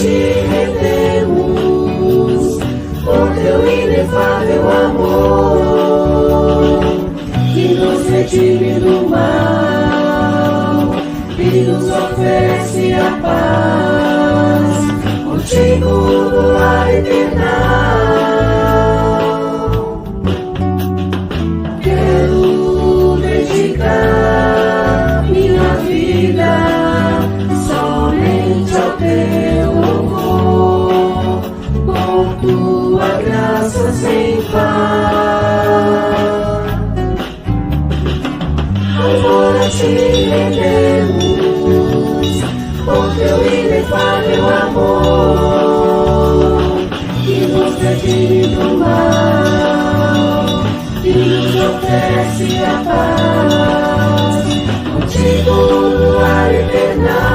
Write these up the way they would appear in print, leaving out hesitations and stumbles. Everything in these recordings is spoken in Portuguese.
te rendemos, por teu inefável amor, que nos redime do mal e nos oferece a paz, contigo no lar eternal. Quero dedicar minha vida somente ao teu louvor, por tua graça sem par. Agora te rendemos, por teu inefável amor, que nos redime do mal e nos oferece a paz, contigo no lar eternal.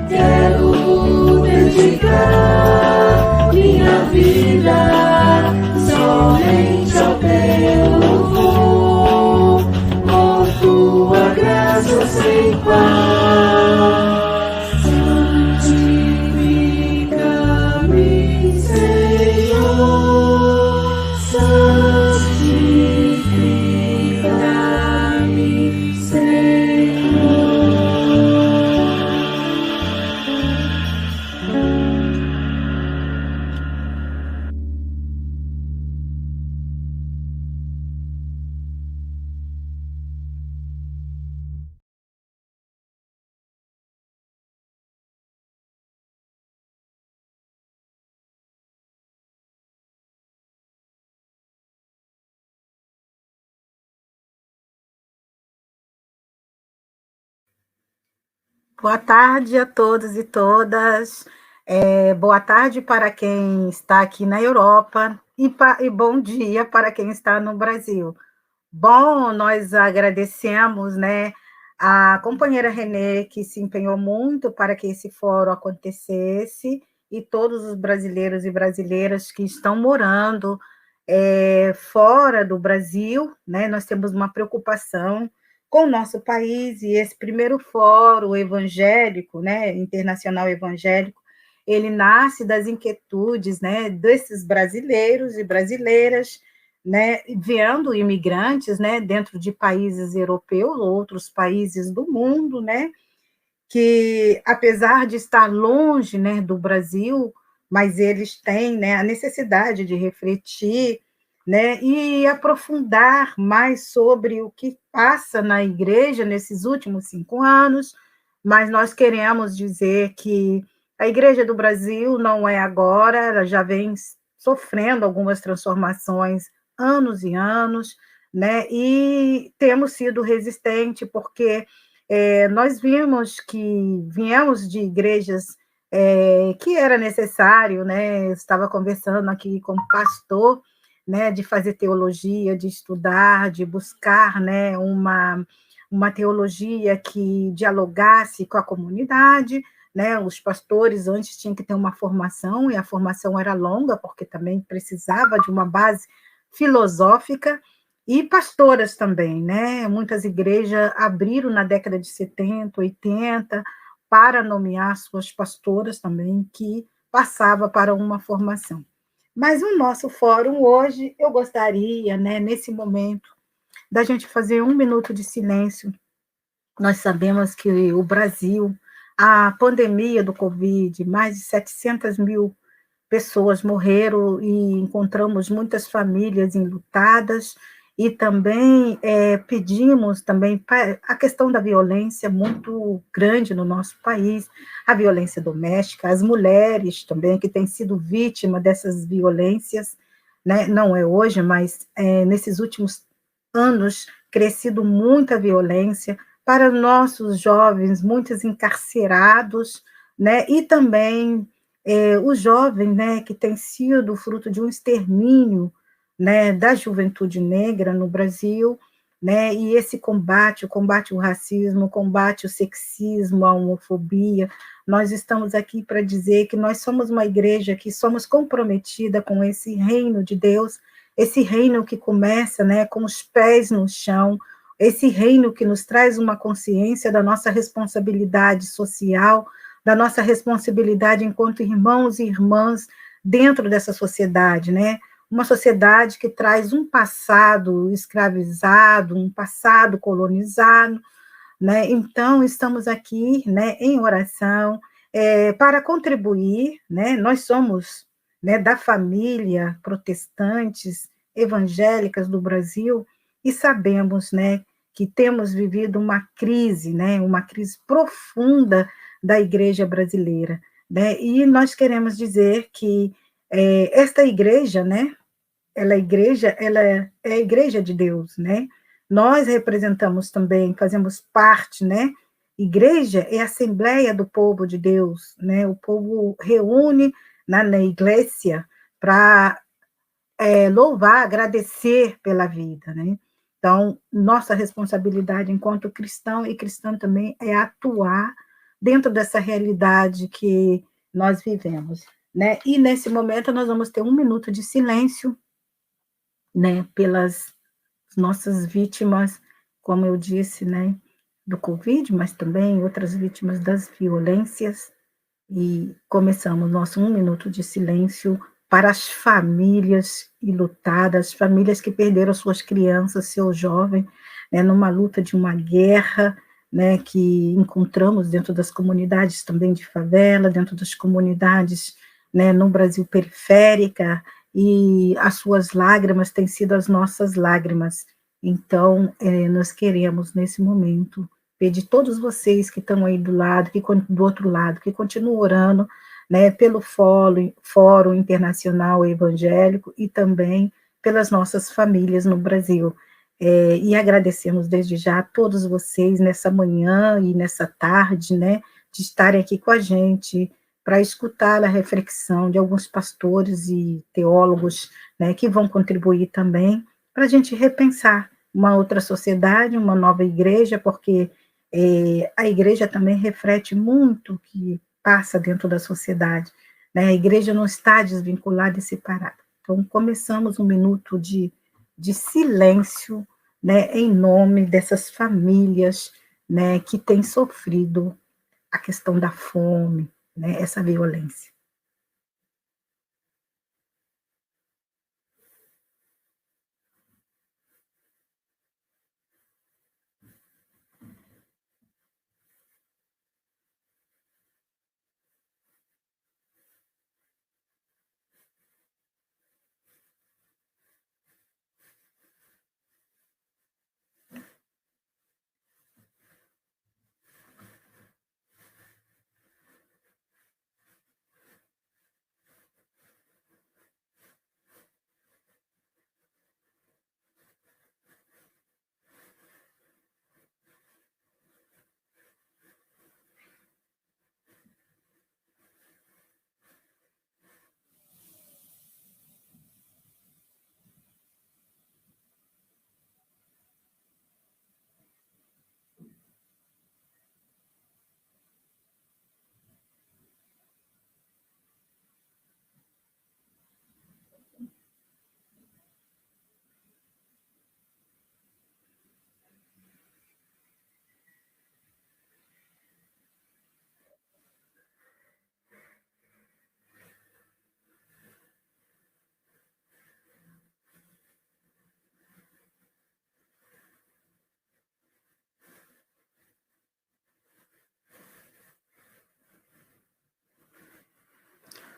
Quero dedicar minha vida somente ao teu louvor, por tua graça sem par. Santifica-me, Senhor, santifica-me, Senhor. Boa tarde a todos e todas. Boa tarde para quem está aqui na Europa e bom dia para quem está no Brasil. Bom, nós agradecemos, né, a companheira Renê, que se empenhou muito para que esse fórum acontecesse, e todos os brasileiros e brasileiras que estão morando fora do Brasil, né? Nós temos uma preocupação com o nosso país, e esse primeiro fórum evangélico, né, internacional evangélico, ele nasce das inquietudes, né, desses brasileiros e brasileiras, né, vendo imigrantes, né, dentro de países europeus ou outros países do mundo, né, que apesar de estar longe, né, do Brasil, mas eles têm, né, a necessidade de refletir, né, e aprofundar mais sobre o que passa na igreja nesses últimos 5 anos. Mas nós queremos dizer que a igreja do Brasil não é agora, ela já vem sofrendo algumas transformações anos e anos, né, e temos sido resistentes porque nós vimos que viemos de igrejas que era necessário, né? Eu estava conversando aqui com o pastor, né, de fazer teologia, de estudar, de buscar, né, uma teologia que dialogasse com a comunidade, né? Os pastores antes tinham que ter uma formação, e a formação era longa, porque também precisava de uma base filosófica, e pastoras também, né? Muitas igrejas abriram na década de 70, 80, para nomear suas pastoras também, que passava para uma formação. Mas o nosso fórum hoje, eu gostaria, né, nesse momento, da gente fazer 1 minuto de silêncio. Nós sabemos que o Brasil, a pandemia do Covid, mais de 700 mil pessoas morreram, e encontramos muitas famílias enlutadas, e também pedimos também a questão da violência muito grande no nosso país, a violência doméstica, as mulheres também que têm sido vítimas dessas violências, né? Não é hoje, mas nesses últimos anos crescido muita violência para nossos jovens, muitos encarcerados, né? E também o jovem, né, que tem sido fruto de um extermínio, né, da juventude negra no Brasil, né, e esse combate, o combate ao racismo, o combate ao sexismo, à homofobia, nós estamos aqui para dizer que nós somos uma igreja que somos comprometida com esse reino de Deus, esse reino que começa, né, com os pés no chão, esse reino que nos traz uma consciência da nossa responsabilidade social, da nossa responsabilidade enquanto irmãos e irmãs dentro dessa sociedade, né? Uma sociedade que traz um passado escravizado, um passado colonizado, né? Então, estamos aqui, né, em oração, para contribuir, né? Nós somos, né, da família protestantes evangélicas do Brasil e sabemos, né, que temos vivido uma crise, né, uma crise profunda da igreja brasileira, né? E nós queremos dizer que esta igreja, né, ela é a igreja de Deus, né? Nós representamos também, fazemos parte, né? Igreja é a assembleia do povo de Deus, né? O povo reúne na igreja para louvar, agradecer pela vida, né? Então, nossa responsabilidade enquanto cristão e cristã também é atuar dentro dessa realidade que nós vivemos, né? E nesse momento nós vamos ter 1 minuto de silêncio, né, pelas nossas vítimas, como eu disse, né, do Covid, mas também outras vítimas das violências. E começamos nosso 1 minuto de silêncio para as famílias enlutadas, famílias que perderam suas crianças, seus jovens, né, numa luta de uma guerra, né, que encontramos dentro das comunidades também de favela, dentro das comunidades, né, no Brasil periférica, e as suas lágrimas têm sido as nossas lágrimas. Então, nós queremos, nesse momento, pedir todos vocês que estão aí do lado, do outro lado, que continuam orando, né, pelo Fórum Internacional Evangélico e também pelas nossas famílias no Brasil. E agradecemos desde já a todos vocês nessa manhã e nessa tarde, né, de estarem aqui com a gente para escutar a reflexão de alguns pastores e teólogos, né, que vão contribuir também para a gente repensar uma outra sociedade, uma nova igreja, porque a igreja também reflete muito o que passa dentro da sociedade, né? A igreja não está desvinculada e separada. Então, começamos 1 minuto de silêncio, né, em nome dessas famílias, né, que têm sofrido a questão da fome, né, essa violência.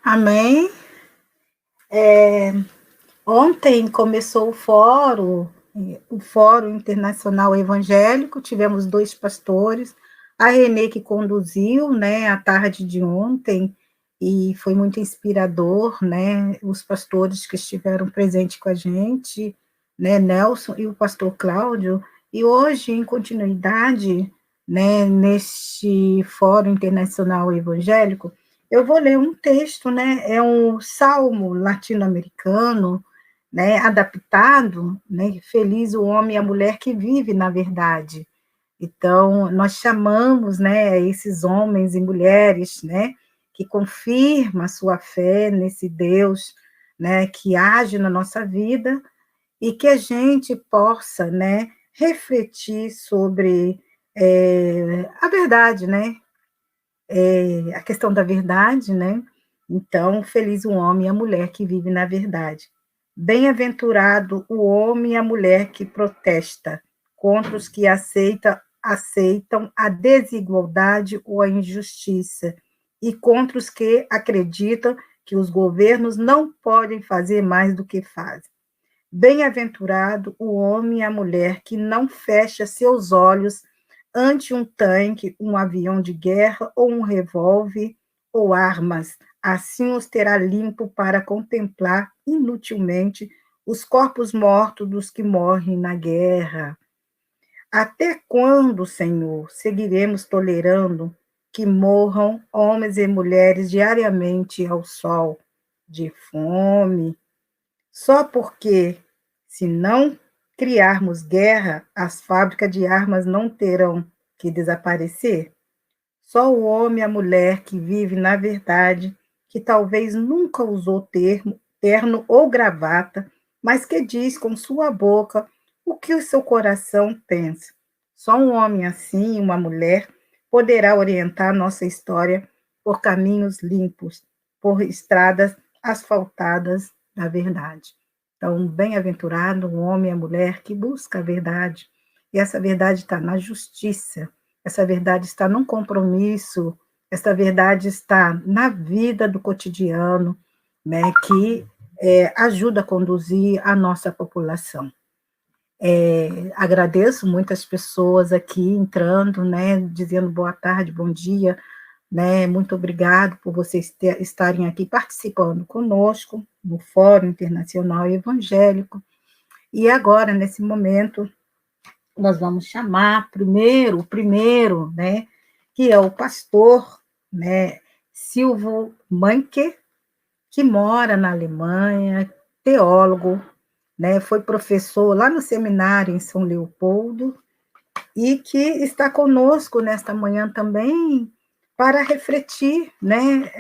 Amém. Ontem começou o Fórum Internacional Evangélico, tivemos 2 pastores, a Renê que conduziu, né, a tarde de ontem, e foi muito inspirador, né, os pastores que estiveram presentes com a gente, né, Nelson e o pastor Cláudio, e hoje, em continuidade, né, neste Fórum Internacional Evangélico, eu vou ler um texto, né, é um salmo latino-americano, né, adaptado, né, feliz o homem e a mulher que vive na verdade. Então, nós chamamos, né, esses homens e mulheres, né, que confirmam a sua fé nesse Deus, né, que age na nossa vida, e que a gente possa, né, refletir sobre a verdade, né? A questão da verdade, né? Então, feliz o homem e a mulher que vive na verdade. Bem-aventurado o homem e a mulher que protesta contra os que aceitam a desigualdade ou a injustiça e contra os que acreditam que os governos não podem fazer mais do que fazem. Bem-aventurado o homem e a mulher que não fecha seus olhos ante um tanque, um avião de guerra ou um revólver ou armas. Assim os terá limpo para contemplar inutilmente os corpos mortos dos que morrem na guerra. Até quando, Senhor, seguiremos tolerando que morram homens e mulheres diariamente ao sol, de fome, só porque, se não criarmos guerra, as fábricas de armas não terão que desaparecer? Só o homem e a mulher que vive na verdade, que talvez nunca usou terno ou gravata, mas que diz com sua boca o que o seu coração pensa. Só um homem assim, uma mulher, poderá orientar nossa história por caminhos limpos, por estradas asfaltadas da verdade. Então, bem-aventurado o homem e a mulher que busca a verdade. E essa verdade está na justiça, essa verdade está num compromisso, essa verdade está na vida do cotidiano, né, que ajuda a conduzir a nossa população. Agradeço muitas pessoas aqui entrando, né, dizendo boa tarde, bom dia, né, muito obrigado por vocês estarem aqui participando conosco no Fórum Internacional Evangélico. E agora, nesse momento, nós vamos chamar o primeiro, né, que é o pastor, né, Silvio Manke, que mora na Alemanha, teólogo, né, foi professor lá no seminário em São Leopoldo, e que está conosco nesta manhã também para refletir, né,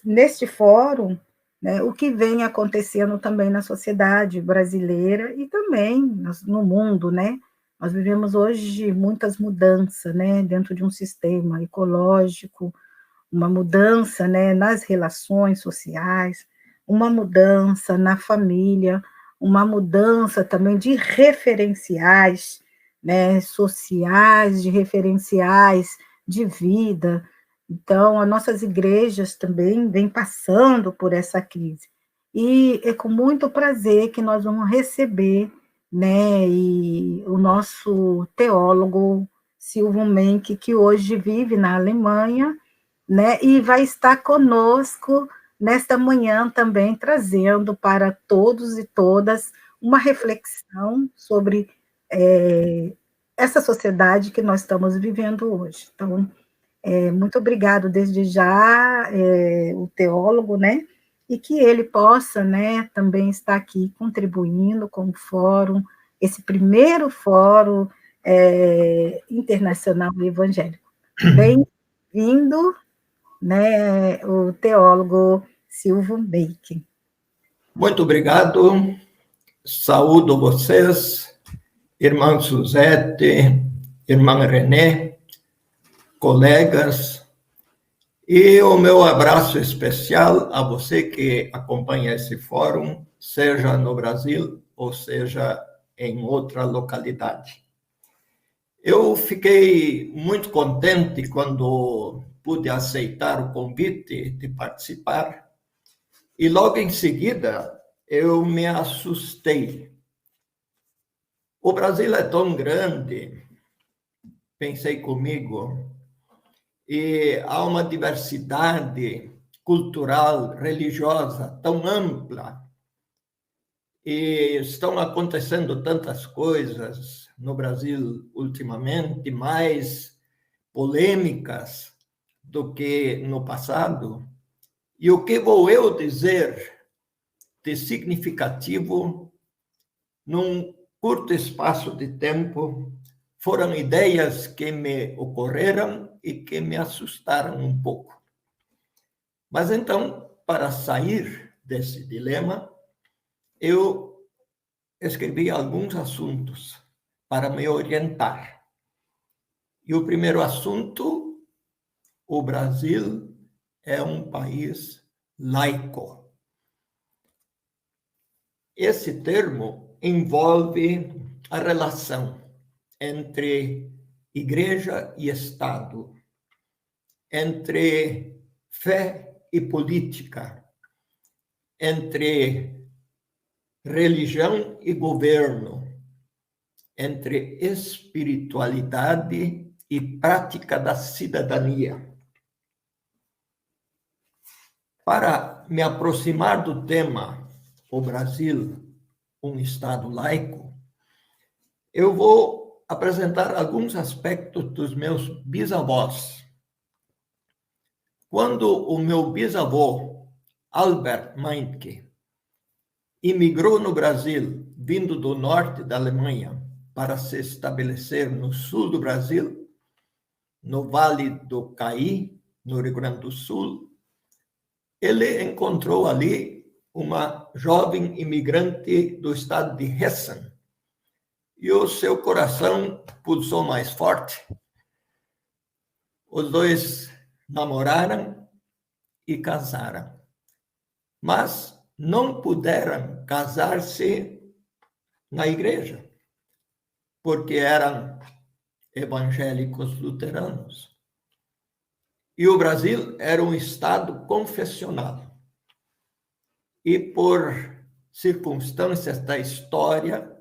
neste fórum, né, o que vem acontecendo também na sociedade brasileira e também no mundo, né? Nós vivemos hoje muitas mudanças, né, dentro de um sistema ecológico, uma mudança, né, nas relações sociais, uma mudança na família, uma mudança também de referenciais, né, sociais, de referenciais de vida. Então, as nossas igrejas também vêm passando por essa crise. E é com muito prazer que nós vamos receber, né, e o nosso teólogo Silvio Menck, que hoje vive na Alemanha, né, e vai estar conosco nesta manhã também, trazendo para todos e todas uma reflexão sobre essa sociedade que nós estamos vivendo hoje. Então, muito obrigado desde já, o teólogo, né, e que ele possa, né, também estar aqui contribuindo com o fórum, esse primeiro fórum internacional evangélico. Bem-vindo, né, o teólogo Silvio Menck. Muito obrigado, saúdo vocês, irmã Suzete, irmã René, colegas, e o meu abraço especial a você que acompanha esse fórum, seja no Brasil ou seja em outra localidade. Eu fiquei muito contente quando pude aceitar o convite de participar e logo em seguida eu me assustei. O Brasil é tão grande, pensei comigo, e há uma diversidade cultural, religiosa tão ampla, e estão acontecendo tantas coisas no Brasil ultimamente, mais polêmicas do que no passado. E o que vou eu dizer de significativo num curto espaço de tempo foram ideias que me ocorreram e que me assustaram um pouco. Mas então, para sair desse dilema, eu escrevi alguns assuntos para me orientar. E o primeiro assunto, o Brasil é um país laico. Esse termo envolve a relação entre igreja e Estado, entre fé e política, entre religião e governo, entre espiritualidade e prática da cidadania. Para me aproximar do tema, o Brasil, um Estado laico, eu vou apresentar alguns aspectos dos meus bisavós. Quando o meu bisavô, Albert Meinke, imigrou no Brasil, vindo do norte da Alemanha, para se estabelecer no sul do Brasil, no Vale do Caí, no Rio Grande do Sul, ele encontrou ali uma jovem imigrante do estado de Hessen, e o seu coração pulsou mais forte. Os dois namoraram e casaram, mas não puderam casar-se na igreja, porque eram evangélicos luteranos. E o Brasil era um estado confessional. E por circunstâncias da história,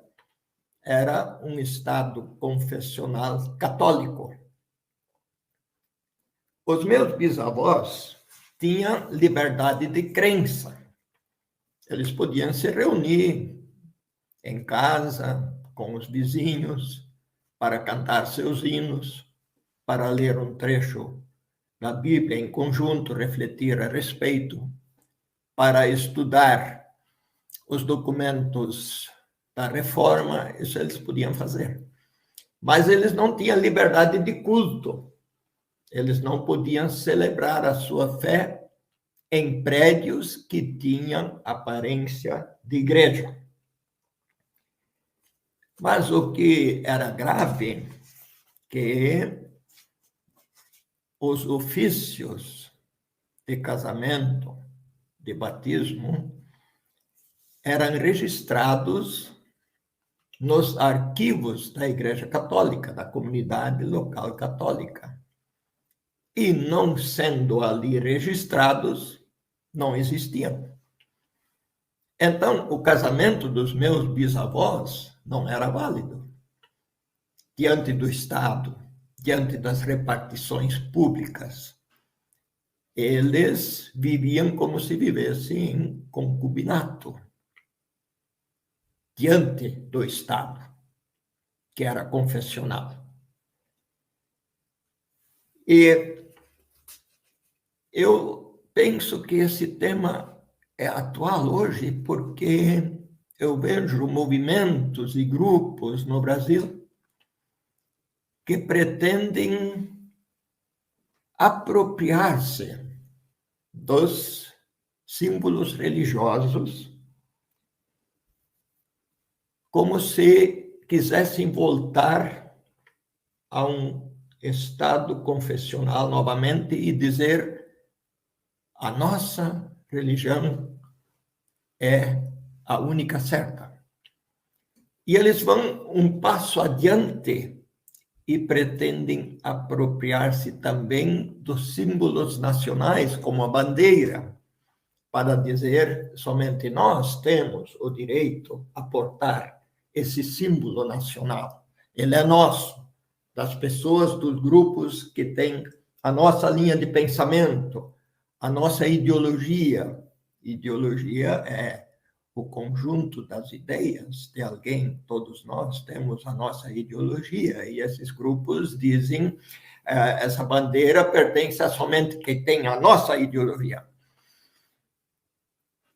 era um estado confessional católico. Os meus bisavós tinham liberdade de crença. Eles podiam se reunir em casa, com os vizinhos, para cantar seus hinos, para ler um trecho da Bíblia em conjunto, refletir a respeito, para estudar os documentos da reforma, isso eles podiam fazer. Mas eles não tinham liberdade de culto. Eles não podiam celebrar a sua fé em prédios que tinham aparência de igreja. Mas o que era grave, que os ofícios de casamento, de batismo, eram registrados nos arquivos da Igreja Católica, da comunidade local católica. E não sendo ali registrados, não existiam. Então, o casamento dos meus bisavós não era válido. Diante do Estado, diante das repartições públicas, eles viviam como se vivessem em concubinato, diante do Estado, que era confessional. E eu penso que esse tema é atual hoje, porque eu vejo movimentos e grupos no Brasil que pretendem apropriar-se dos símbolos religiosos como se quisessem voltar a um estado confessional novamente e dizer: a nossa religião é a única certa. E eles vão um passo adiante e pretendem apropriar-se também dos símbolos nacionais, como a bandeira, para dizer: somente nós temos o direito a portar esse símbolo nacional. Ele é nosso, das pessoas, dos grupos que têm a nossa linha de pensamento, a nossa ideologia. Ideologia é o conjunto das ideias de alguém. Todos nós temos a nossa ideologia, e esses grupos dizem: essa bandeira pertence a somente quem tem a nossa ideologia.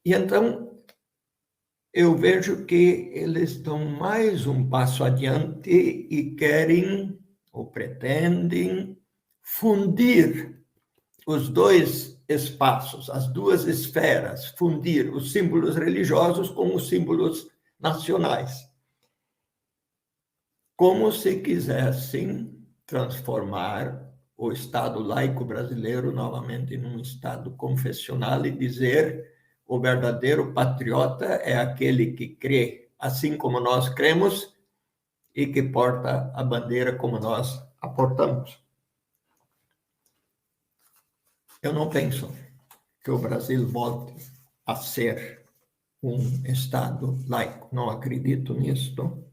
E então, eu vejo que eles dão mais um passo adiante e querem, ou pretendem, fundir os dois espaços, as duas esferas, fundir os símbolos religiosos com os símbolos nacionais, como se quisessem transformar o Estado laico brasileiro novamente num Estado confessional e dizer: o verdadeiro patriota é aquele que crê assim como nós cremos e que porta a bandeira como nós a portamos. Eu não penso que o Brasil volte a ser um Estado laico, não acredito nisso,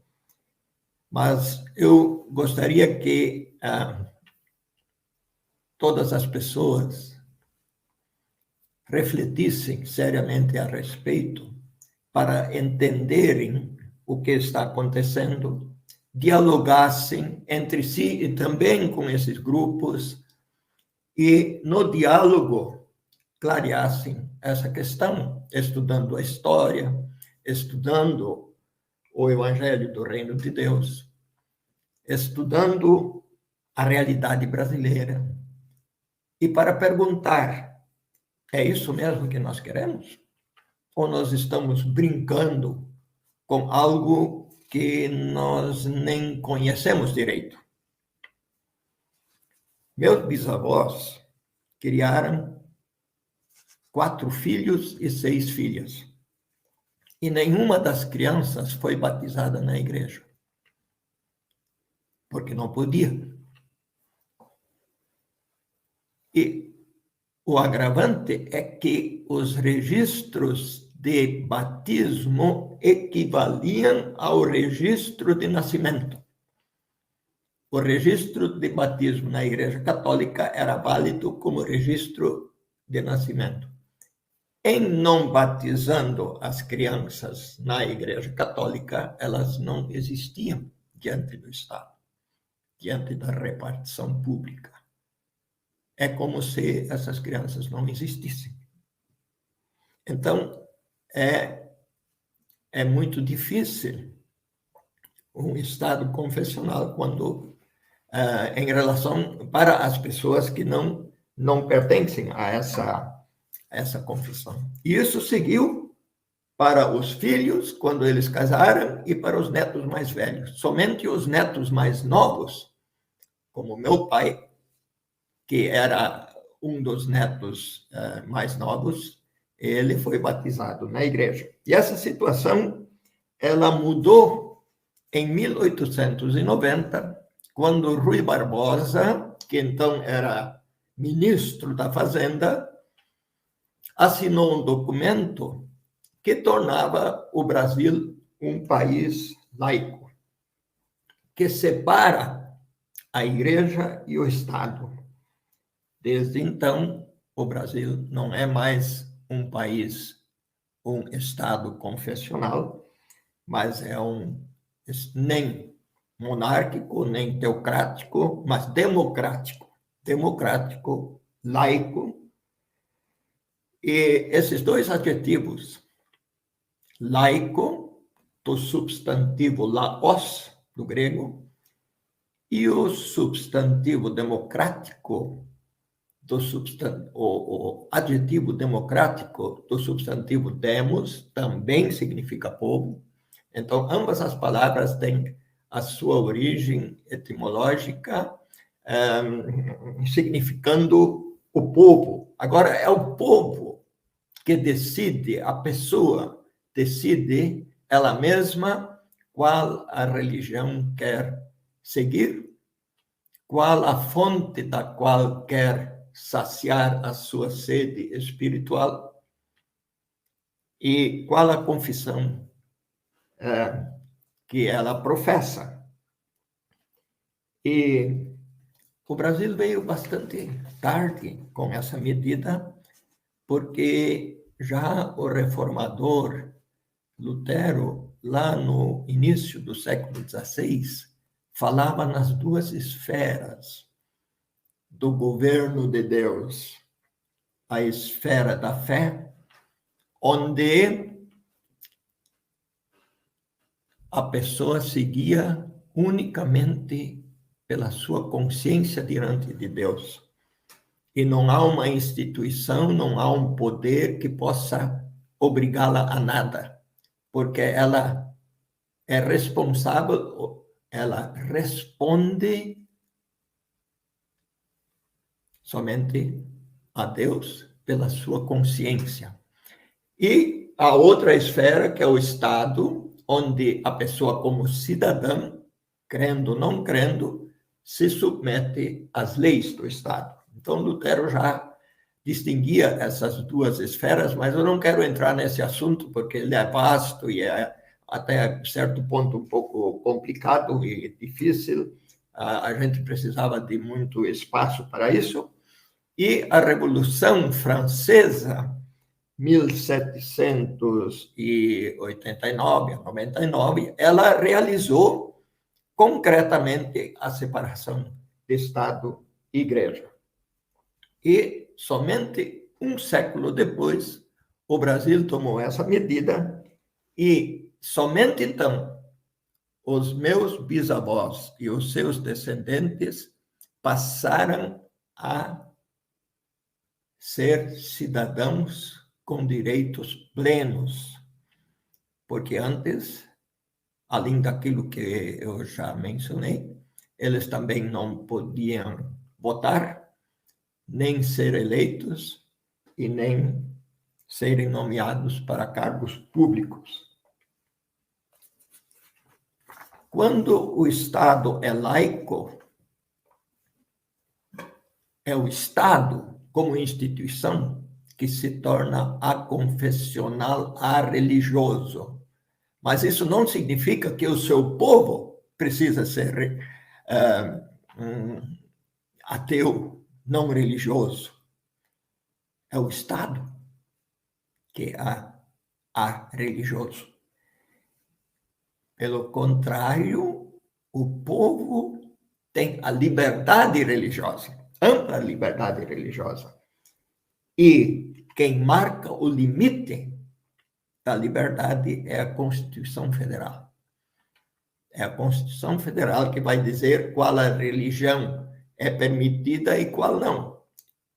mas eu gostaria que todas as pessoas refletissem seriamente a respeito para entenderem o que está acontecendo, dialogassem entre si e também com esses grupos e, no diálogo, clareassem essa questão, estudando a história, estudando o Evangelho do Reino de Deus, estudando a realidade brasileira, e para perguntar: é isso mesmo que nós queremos? Ou nós estamos brincando com algo que nós nem conhecemos direito? Meus bisavós criaram 4 filhos e 6 filhas. E nenhuma das crianças foi batizada na igreja. Porque não podia. E o agravante é que os registros de batismo equivaliam ao registro de nascimento. O registro de batismo na Igreja Católica era válido como registro de nascimento. Em não batizando as crianças na Igreja Católica, elas não existiam diante do Estado, diante da repartição pública. É como se essas crianças não existissem. Então, é muito difícil um Estado confessional quando, em relação para as pessoas que não pertencem a essa confissão. E isso seguiu para os filhos, quando eles casaram, e para os netos mais velhos. Somente os netos mais novos, como meu pai, que era um dos netos mais novos, ele foi batizado na igreja. E essa situação, ela mudou em 1890, quando Rui Barbosa, que então era ministro da Fazenda, assinou um documento que tornava o Brasil um país laico, que separa a igreja e o Estado. Desde então, o Brasil não é mais um país, um Estado confessional, mas é nem monárquico, nem teocrático, mas democrático, laico. E esses 2 adjetivos, laico, do substantivo laos, do grego, e o substantivo democrático, o adjetivo democrático do substantivo demos, também significa povo. Então, ambas as palavras têm a sua origem etimológica, significando o povo. Agora, é o povo que decide, a pessoa decide ela mesma qual a religião quer seguir, qual a fonte da qual quer saciar a sua sede espiritual e qual a confissão que ela professa. E o Brasil veio bastante tarde com essa medida, porque já o reformador Lutero, lá no início do século XVI, falava nas 2 esferas do governo de Deus. A esfera da fé, onde a pessoa seguia unicamente pela sua consciência diante de Deus. E não há uma instituição, não há um poder que possa obrigá-la a nada, porque ela é responsável, ela responde somente a Deus pela sua consciência. E a outra esfera, que é o Estado, onde a pessoa, como cidadã, crendo ou não crendo, se submete às leis do Estado. Então, Lutero já distinguia essas duas esferas, mas eu não quero entrar nesse assunto, porque ele é vasto e é até certo ponto um pouco complicado e difícil. A gente precisava de muito espaço para isso. E a Revolução Francesa, 1789 a 99, ela realizou concretamente a separação de Estado e Igreja. E somente um século depois, o Brasil tomou essa medida e somente então os meus bisavós e os seus descendentes passaram a ser cidadãos com direitos plenos, porque antes, além daquilo que eu já mencionei, eles também não podiam votar, nem ser eleitos e nem serem nomeados para cargos públicos. Quando o Estado é laico, é o Estado, como instituição, que se torna aconfessional, arreligioso. Mas isso não significa que o seu povo precisa ser ateu, não religioso. É o Estado que é religioso. Pelo contrário, o povo tem a liberdade religiosa, ampla liberdade religiosa. E quem marca o limite da liberdade é a Constituição Federal. É a Constituição Federal que vai dizer qual a religião é permitida e qual não.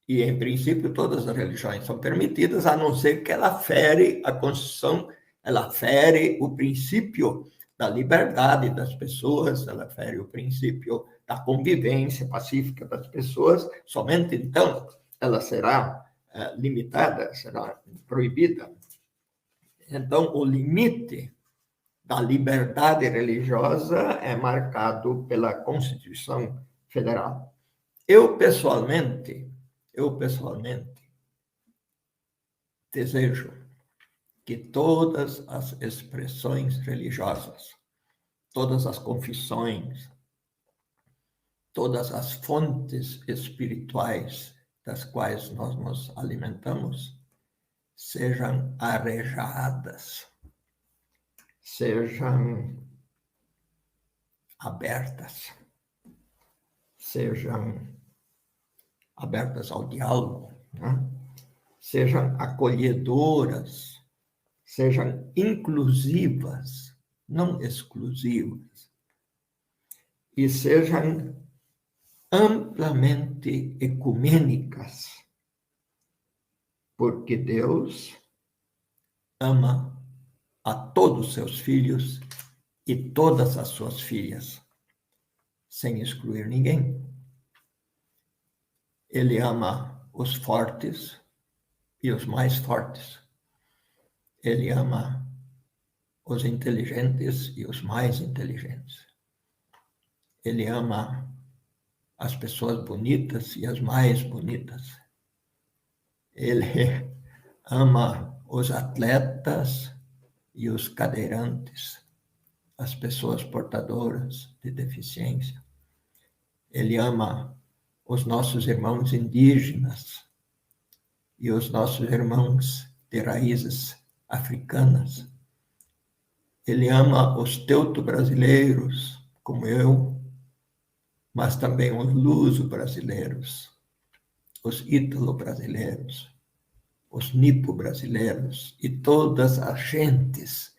E, em princípio, todas as religiões são permitidas, a não ser que ela fere a Constituição, ela fere o princípio da liberdade das pessoas, ela fere o princípio da convivência pacífica das pessoas, somente então ela será limitada, será proibida. Então, o limite da liberdade religiosa é marcado pela Constituição Federal. Eu pessoalmente desejo que todas as expressões religiosas, todas as confissões, todas as fontes espirituais das quais nós nos alimentamos sejam arejadas, sejam abertas, sejam abertas ao diálogo, né? Sejam acolhedoras, sejam inclusivas, não exclusivas, e sejam amplamente ecumênicas, porque Deus ama a todos os seus filhos e todas as suas filhas, sem excluir ninguém. Ele ama os fortes e os mais fortes. Ele ama os inteligentes e os mais inteligentes. Ele ama as pessoas bonitas e as mais bonitas. Ele ama os atletas e os cadeirantes, as pessoas portadoras de deficiência. Ele ama os nossos irmãos indígenas e os nossos irmãos de raízes africanas. Ele ama os teuto-brasileiros, como eu, mas também os luso-brasileiros, os ítalo-brasileiros, os nipo-brasileiros e todas as gentes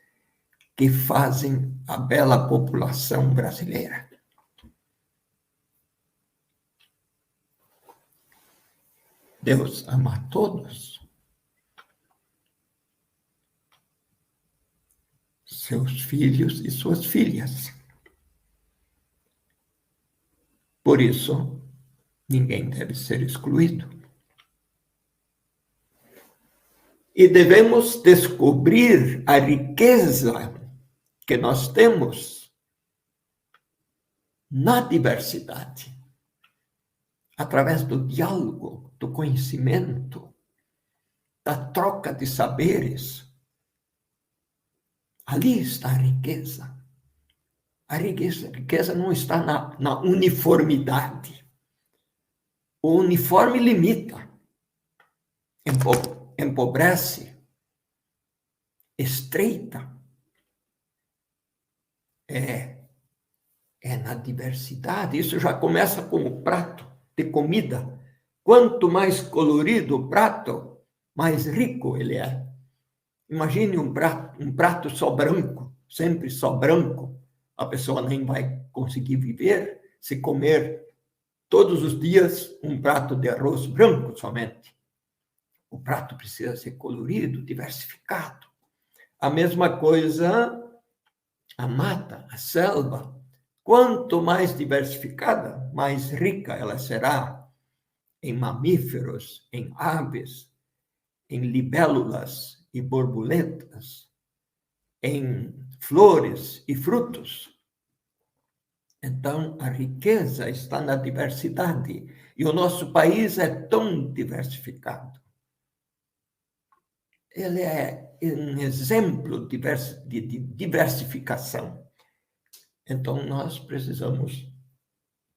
que fazem a bela população brasileira. Deus ama a todos. seus filhos e suas filhas. Por isso, ninguém deve ser excluído. E devemos descobrir a riqueza que nós temos na diversidade, através do diálogo, do conhecimento, da troca de saberes. Ali está a riqueza. A riqueza não está na uniformidade. O uniforme limita, empobrece, estreita. É na diversidade. Isso já começa com o prato de comida. Quanto mais colorido o prato, mais rico ele é. Imagine um prato só branco, sempre só branco. A pessoa nem vai conseguir viver se comer todos os dias um prato de arroz branco somente. O prato precisa ser colorido, diversificado. A mesma coisa, a mata, a selva. Quanto mais diversificada, mais rica ela será em mamíferos, em aves, em libélulas e borboletas, em flores e frutos. Então, a riqueza está na diversidade. E o nosso país é tão diversificado. Ele é um exemplo de diversificação. Então, nós precisamos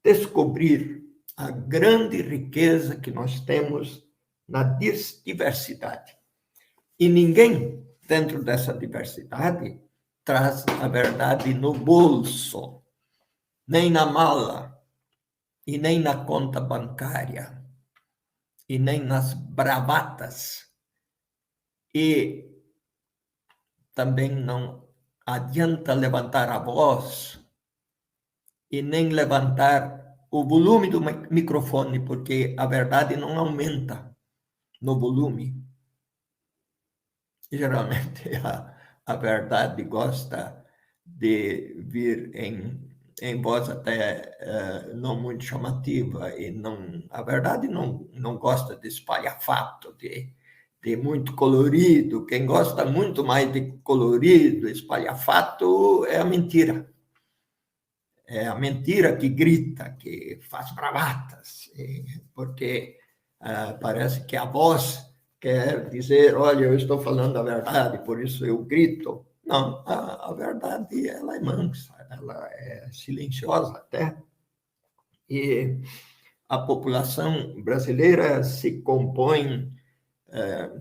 descobrir a grande riqueza que nós temos na diversidade. E ninguém, dentro dessa diversidade, traz a verdade no bolso, nem na mala, e nem na conta bancária, e nem nas bravatas. E também não adianta levantar a voz e nem levantar o volume do microfone, porque a verdade não aumenta no volume. Geralmente a verdade gosta de vir em voz até não muito chamativa, e a verdade não gosta de espalhafato, de muito colorido. Quem gosta muito mais de colorido, espalhafato, é a mentira. É a mentira que grita, que faz bravatas, porque parece que a voz quer dizer, olha, eu estou falando a verdade, por isso eu grito. Não, a verdade, ela é mansa, ela é silenciosa até. E a população brasileira se compõe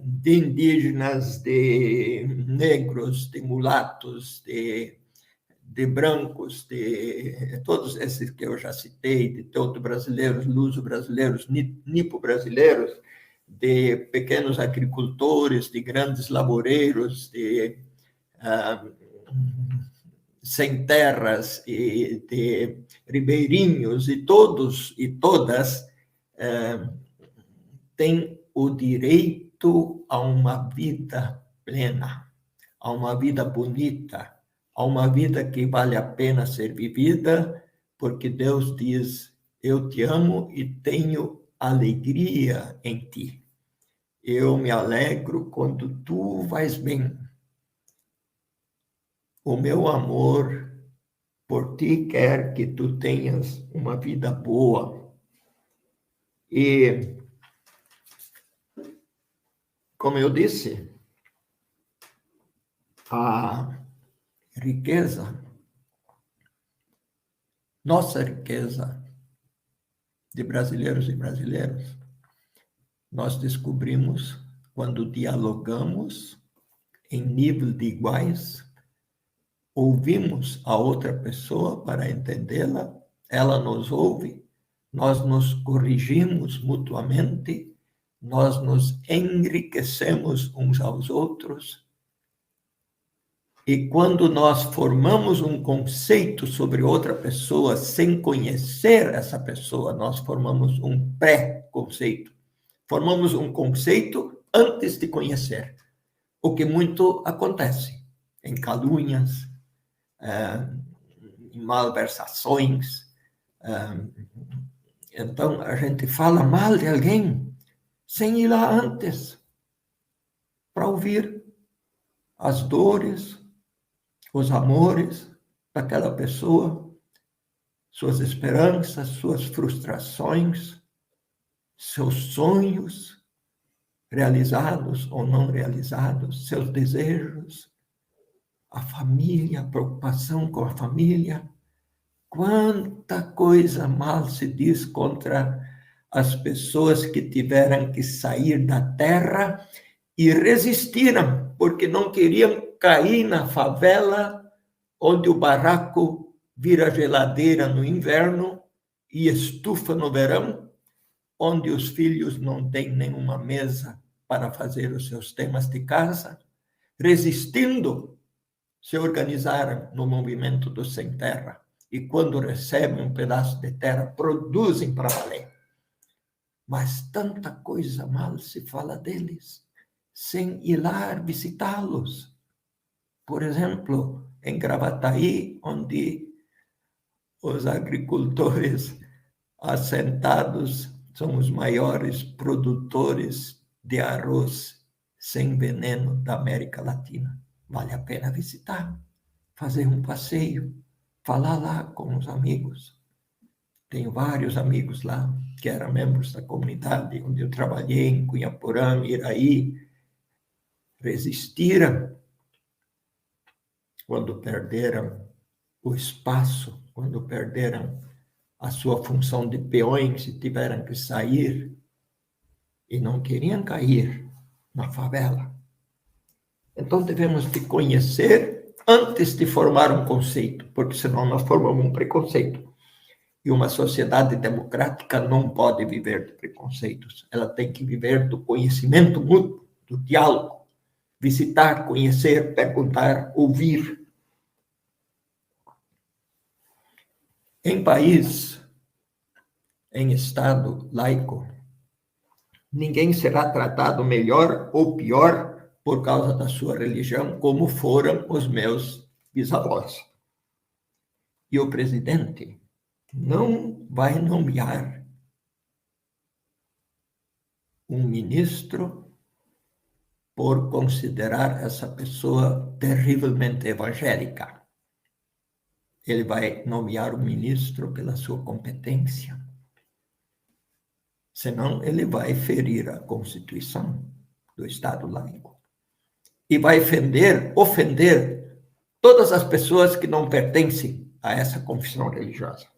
de indígenas, de negros, de mulatos, de brancos, de todos esses que eu já citei, de teuto-brasileiros, luso-brasileiros, nipo-brasileiros, de pequenos agricultores, de grandes lavoureiros, de sem terras e de ribeirinhos, e todos e todas têm o direito a uma vida plena, a uma vida bonita, a uma vida que vale a pena ser vivida, porque Deus diz, eu te amo e tenho alegria em ti. Eu me alegro quando tu vais bem. O meu amor por ti quer que tu tenhas uma vida boa. E, como eu disse, a riqueza, nossa riqueza de brasileiros e brasileiras, nós descobrimos quando dialogamos em nível de iguais, ouvimos a outra pessoa para entendê-la, ela nos ouve, nós nos corrigimos mutuamente, nós nos enriquecemos uns aos outros. E quando nós formamos um conceito sobre outra pessoa sem conhecer essa pessoa, nós formamos um pré-conceito. Formamos um conceito antes de conhecer, o que muito acontece em calúnias, em malversações. Então, a gente fala mal de alguém sem ir lá antes para ouvir as dores, os amores daquela pessoa, suas esperanças, suas frustrações, seus sonhos realizados ou não realizados, seus desejos, a família, a preocupação com a família. Quanta coisa mal se diz contra as pessoas que tiveram que sair da terra e resistiram, porque não queriam cair na favela onde o barraco vira geladeira no inverno e estufa no verão, onde os filhos não têm nenhuma mesa para fazer os seus temas de casa. Resistindo, se organizaram no movimento do Sem Terra e, quando recebem um pedaço de terra, produzem para valer. Mas tanta coisa mal se fala deles, sem ir lá visitá-los. Por exemplo, em Gravataí, onde os agricultores assentados são os maiores produtores de arroz sem veneno da América Latina. Vale a pena visitar, fazer um passeio, falar lá com os amigos. Tenho vários amigos lá que eram membros da comunidade onde eu trabalhei, em Cunhaporã, Iraí. Resistiram quando perderam o espaço, quando perderam a sua função de peões e tiveram que sair e não queriam cair na favela. Então devemos de conhecer antes de formar um conceito, porque senão nós formamos um preconceito. E uma sociedade democrática não pode viver de preconceitos. Ela tem que viver do conhecimento mútuo, do diálogo. Visitar, conhecer, perguntar, ouvir. Em país, em Estado laico, ninguém será tratado melhor ou pior por causa da sua religião, como foram os meus bisavós. E o presidente não vai nomear um ministro por considerar essa pessoa terrivelmente evangélica. Ele vai nomear um ministro pela sua competência. Senão, ele vai ferir a Constituição do Estado laico. E vai ofender todas as pessoas que não pertencem a essa confissão religiosa.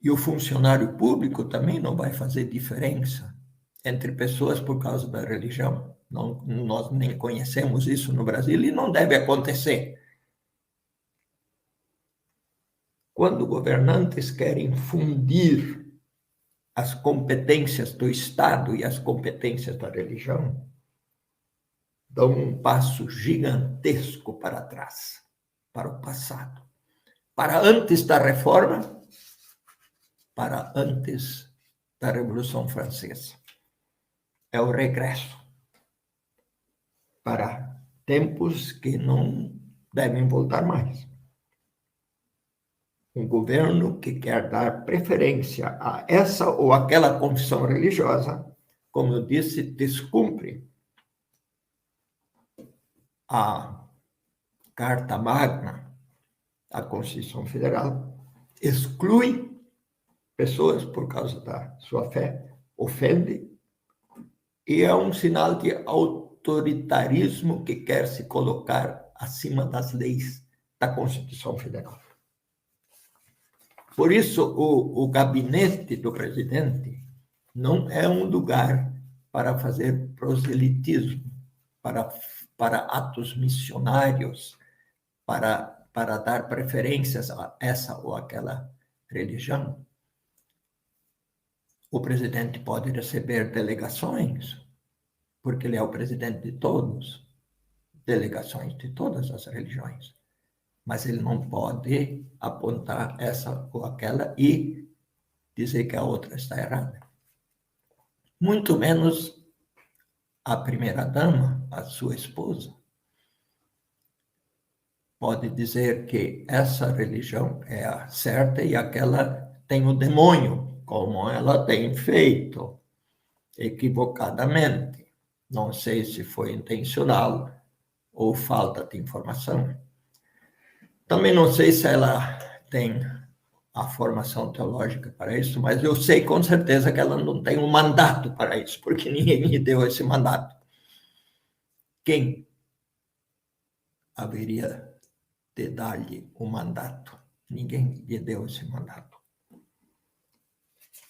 E o funcionário público também não vai fazer diferença entre pessoas por causa da religião. Nós nem conhecemos isso no Brasil e não deve acontecer. Quando governantes querem fundir as competências do Estado e as competências da religião, dão um passo gigantesco para trás, para o passado, para antes da Reforma, para antes da Revolução Francesa. É o regresso para tempos que não devem voltar mais. Um governo que quer dar preferência a essa ou aquela confissão religiosa, como eu disse, descumpre a Carta Magna, a Constituição Federal, exclui pessoas por causa da sua fé, ofende, e é um sinal de autoritarismo que quer se colocar acima das leis da Constituição Federal. Por isso, o gabinete do presidente não é um lugar para fazer proselitismo, para atos missionários, para dar preferências a essa ou aquela religião. O presidente pode receber delegações, porque ele é o presidente de todos, delegações de todas as religiões. Mas ele não pode apontar essa ou aquela e dizer que a outra está errada. Muito menos a primeira-dama, a sua esposa, pode dizer que essa religião é a certa e aquela tem o demônio, como ela tem feito, equivocadamente. Não sei se foi intencional ou falta de informação. Também não sei se ela tem a formação teológica para isso, mas eu sei com certeza que ela não tem um mandato para isso, porque ninguém lhe deu esse mandato. Quem haveria de dar-lhe o mandato? Ninguém lhe deu esse mandato.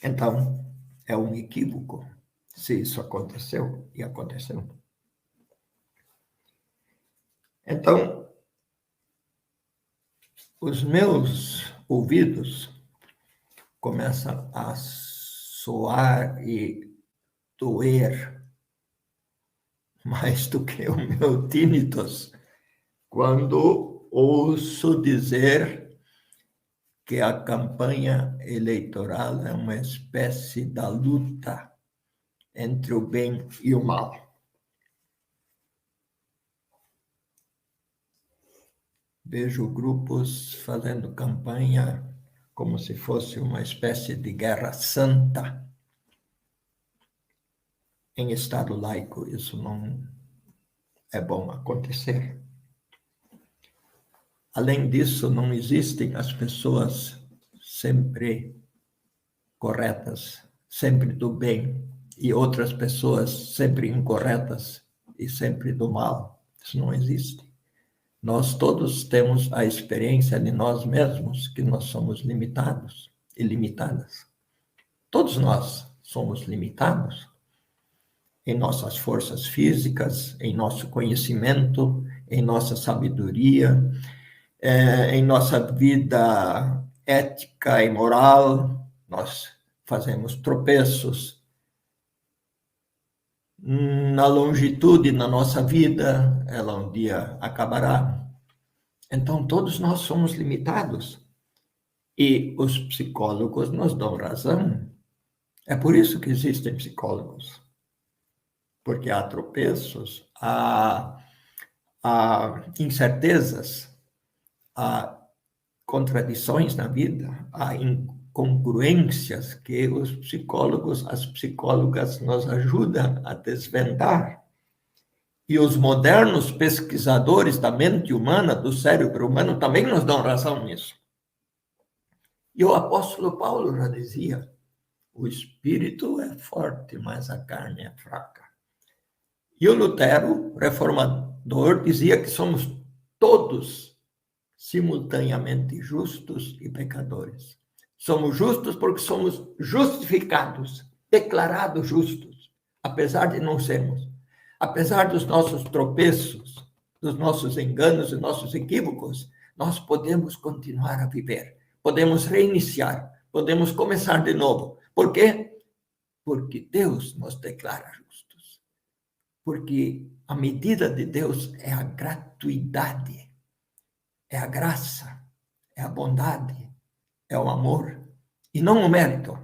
Então, é um equívoco se isso aconteceu, e aconteceu. Então, os meus ouvidos começam a soar e doer mais do que o meu tinnitus quando ouço dizer que a campanha eleitoral é uma espécie da luta entre o bem e o mal. Vejo grupos fazendo campanha como se fosse uma espécie de guerra santa. Em Estado laico, isso não é bom acontecer. Além disso, não existem as pessoas sempre corretas, sempre do bem, e outras pessoas sempre incorretas e sempre do mal. Isso não existe. Nós todos temos a experiência de nós mesmos, que nós somos limitados e limitadas. Todos nós somos limitados em nossas forças físicas, em nosso conhecimento, em nossa sabedoria, em nossa vida ética e moral. Nós fazemos tropeços. Na longitude na nossa vida, ela um dia acabará. Então, todos nós somos limitados. E os psicólogos nos dão razão. É por isso que existem psicólogos. Porque há tropeços, há incertezas, há contradições na vida, há incongruências que os psicólogos, as psicólogas nos ajudam a desvendar. E os modernos pesquisadores da mente humana, do cérebro humano, também nos dão razão nisso. E o apóstolo Paulo já dizia: o espírito é forte, mas a carne é fraca. E o Lutero, reformador, dizia que somos todos simultaneamente justos e pecadores. Somos justos porque somos justificados, declarados justos, apesar de não sermos. Apesar dos nossos tropeços, dos nossos enganos e nossos equívocos, nós podemos continuar a viver, podemos reiniciar, podemos começar de novo. Por quê? Porque Deus nos declara justos. Porque a medida de Deus é a gratuidade, é a graça, é a bondade, é o amor, e não o mérito.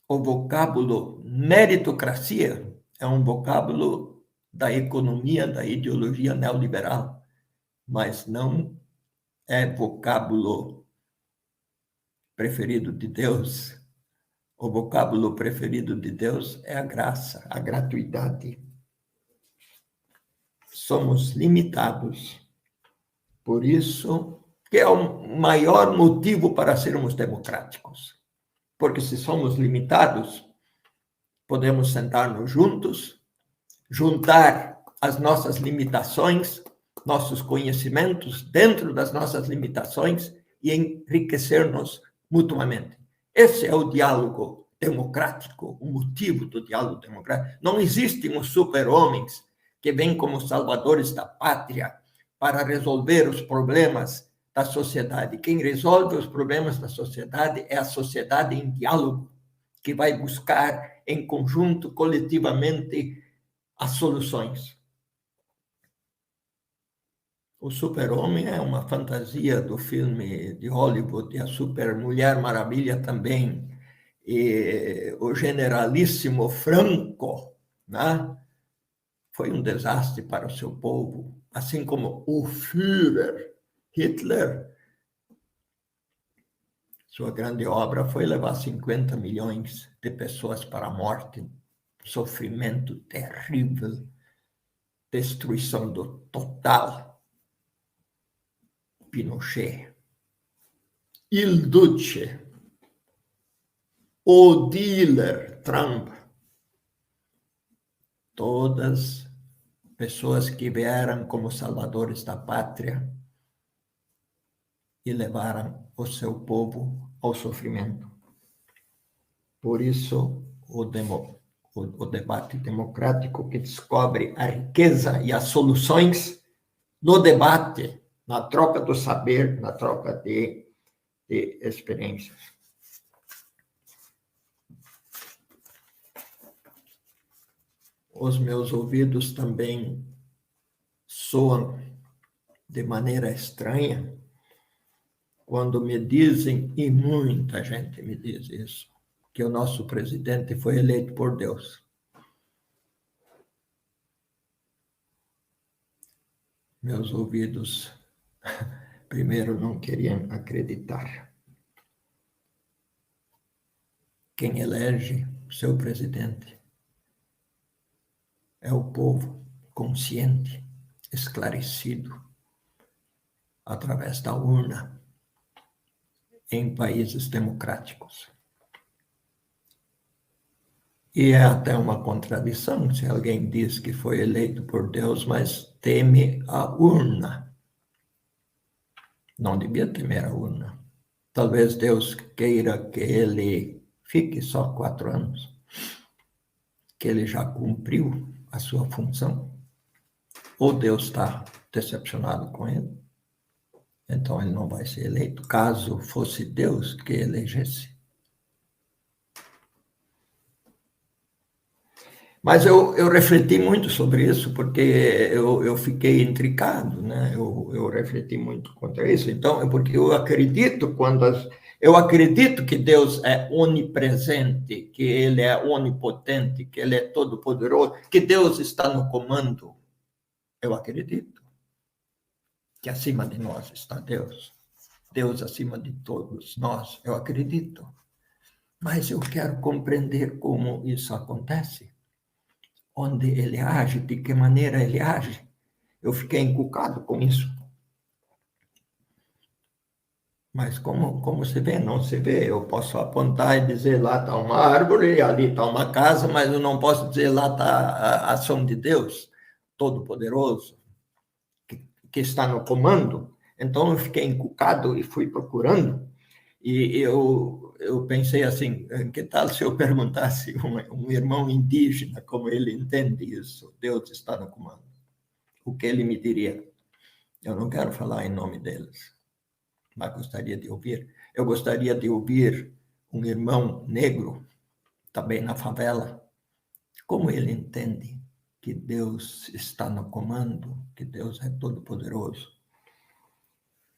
O vocábulo meritocracia é um vocábulo da economia, da ideologia neoliberal, mas não é vocábulo preferido de Deus. O vocábulo preferido de Deus é a graça, a gratuidade. Somos limitados. Por isso, que é o maior motivo para sermos democráticos. Porque se somos limitados, podemos sentar-nos juntos, juntar as nossas limitações, nossos conhecimentos dentro das nossas limitações e enriquecer-nos mutuamente. Esse é o diálogo democrático, o motivo do diálogo democrático. Não existem os super-homens que vêm como salvadores da pátria para resolver os problemas da sociedade. Quem resolve os problemas da sociedade é a sociedade em diálogo, que vai buscar em conjunto, coletivamente, as soluções. O super-homem é uma fantasia do filme de Hollywood, e a super-mulher maravilha também. E o generalíssimo Franco, né, foi um desastre para o seu povo, assim como o Führer Hitler, sua grande obra foi levar 50 milhões de pessoas para a morte, sofrimento terrível, destruição total. Pinochet, Il Duce, o dealer Trump, todas pessoas que vieram como salvadores da pátria e levaram o seu povo ao sofrimento. Por isso, o debate democrático que descobre a riqueza e as soluções no debate, na troca do saber, na troca de experiências. Os meus ouvidos também soam de maneira estranha quando me dizem, e muita gente me diz isso, que o nosso presidente foi eleito por Deus. Meus ouvidos, primeiro, não queriam acreditar. Quem elege seu presidente é o povo consciente, esclarecido, através da urna, em países democráticos. E é até uma contradição se alguém diz que foi eleito por Deus, mas teme a urna. Não devia temer a urna. Talvez Deus queira que ele fique só 4 anos, que ele já cumpriu a sua função. Ou Deus está decepcionado com ele, então ele não vai ser eleito, caso fosse Deus que elegesse. Mas eu refleti muito sobre isso, porque eu fiquei intrigado, né? Eu refleti muito contra isso. Então, é porque eu acredito eu acredito que Deus é onipresente, que Ele é onipotente, que Ele é todo-poderoso, que Deus está no comando. Eu acredito que acima de nós está Deus. Deus acima de todos nós, eu acredito. Mas eu quero compreender como isso acontece. Onde ele age, de que maneira ele age. Eu fiquei encucado com isso. Mas como se vê? Não se vê. Eu posso apontar e dizer lá está uma árvore, ali está uma casa, mas eu não posso dizer lá está a ação de Deus, Todo-Poderoso, que está no comando. Então eu fiquei encucado e fui procurando. E eu pensei assim, que tal se eu perguntasse um irmão indígena como ele entende isso? Deus está no comando. O que ele me diria? Eu não quero falar em nome deles, mas gostaria de ouvir. Eu gostaria de ouvir um irmão negro, também na favela, como ele entende que Deus está no comando, que Deus é todo-poderoso.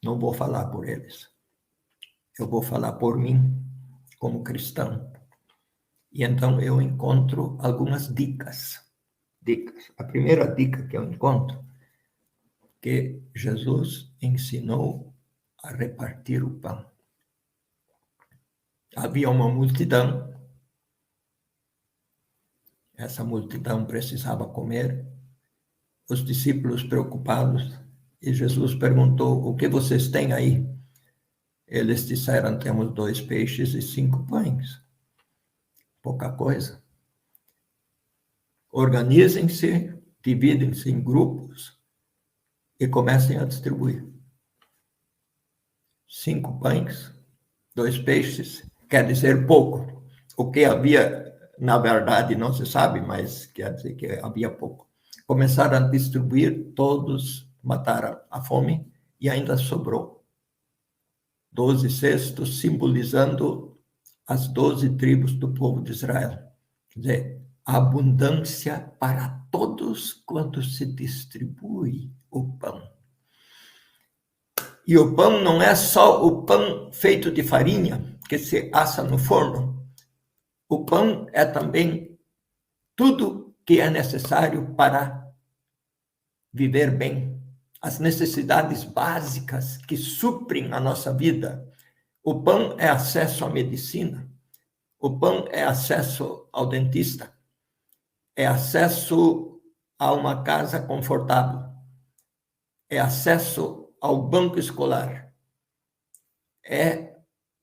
Não vou falar por eles. Eu vou falar por mim, como cristão. E então eu encontro algumas dicas. A primeira dica que eu encontro, que Jesus ensinou a repartir o pão. Havia uma multidão. Essa multidão precisava comer. Os discípulos preocupados. E Jesus perguntou, o que vocês têm aí? Eles disseram, temos 2 peixes e 5 pães. Pouca coisa. Organizem-se, dividem-se em grupos e comecem a distribuir. 5 pães, 2 peixes, quer dizer pouco. O que havia, na verdade, não se sabe, mas quer dizer que havia pouco. Começaram a distribuir, todos mataram a fome e ainda sobrou. 12 cestos, simbolizando as 12 tribos do povo de Israel. Quer dizer, a abundância para todos quando se distribui o pão. E o pão não é só o pão feito de farinha, que se assa no forno. O pão é também tudo que é necessário para viver bem, as necessidades básicas que suprem a nossa vida. O pão é acesso à medicina, o pão é acesso ao dentista, é acesso a uma casa confortável, é acesso ao banco escolar, é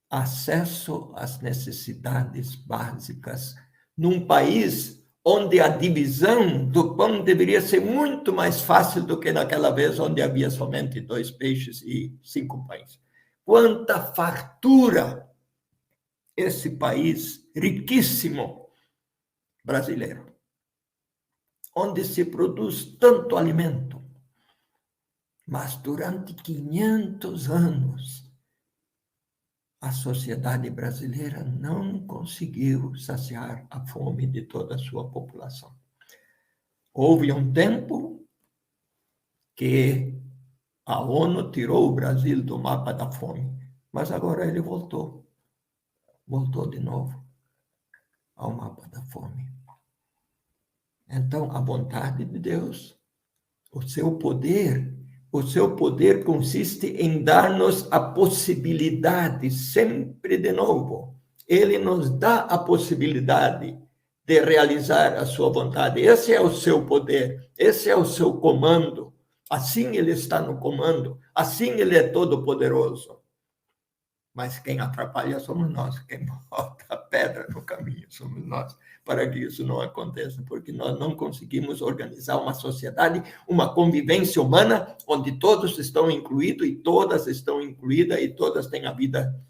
acesso às necessidades básicas num país onde a divisão do pão deveria ser muito mais fácil do que naquela vez onde havia somente 2 peixes e 5 pães. Quanta fartura esse país riquíssimo brasileiro, onde se produz tanto alimento, mas durante 500 anos a sociedade brasileira não conseguiu saciar a fome de toda a sua população. Houve um tempo que a ONU tirou o Brasil do mapa da fome, mas agora ele voltou de novo ao mapa da fome. Então, a vontade de Deus, o seu poder consiste em dar-nos a possibilidade, sempre de novo. Ele nos dá a possibilidade de realizar a sua vontade. Esse é o seu poder, esse é o seu comando. Assim ele está no comando, assim ele é todo-poderoso. Mas quem atrapalha somos nós, quem bota a pedra no caminho somos nós, para que isso não aconteça, porque nós não conseguimos organizar uma sociedade, uma convivência humana, onde todos estão incluídos e todas estão incluídas e todas têm a vida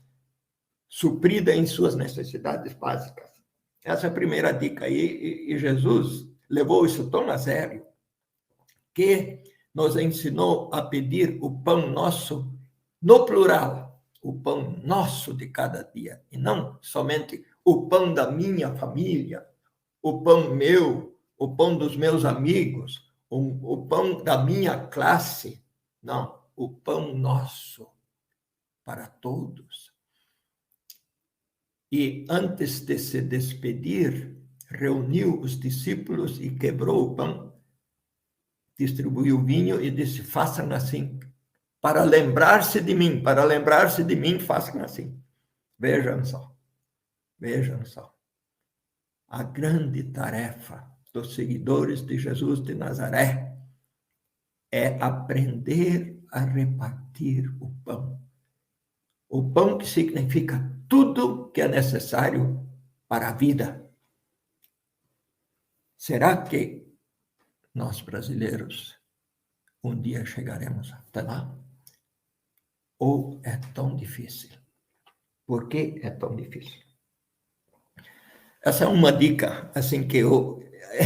suprida em suas necessidades básicas. Essa é a primeira dica. E Jesus levou isso tão a sério que nos ensinou a pedir o pão nosso no plural, o pão nosso de cada dia, e não somente o pão da minha família, o pão meu, o pão dos meus amigos, o pão da minha classe. Não, o pão nosso para todos. E antes de se despedir, reuniu os discípulos e quebrou o pão, distribuiu o vinho e disse: façam assim. Para lembrar-se de mim, façam assim. Vejam só. A grande tarefa dos seguidores de Jesus de Nazaré é aprender a repartir o pão. O pão que significa tudo que é necessário para a vida. Será que nós brasileiros um dia chegaremos até lá? Ou é tão difícil? Por que é tão difícil? Essa é uma dica assim que eu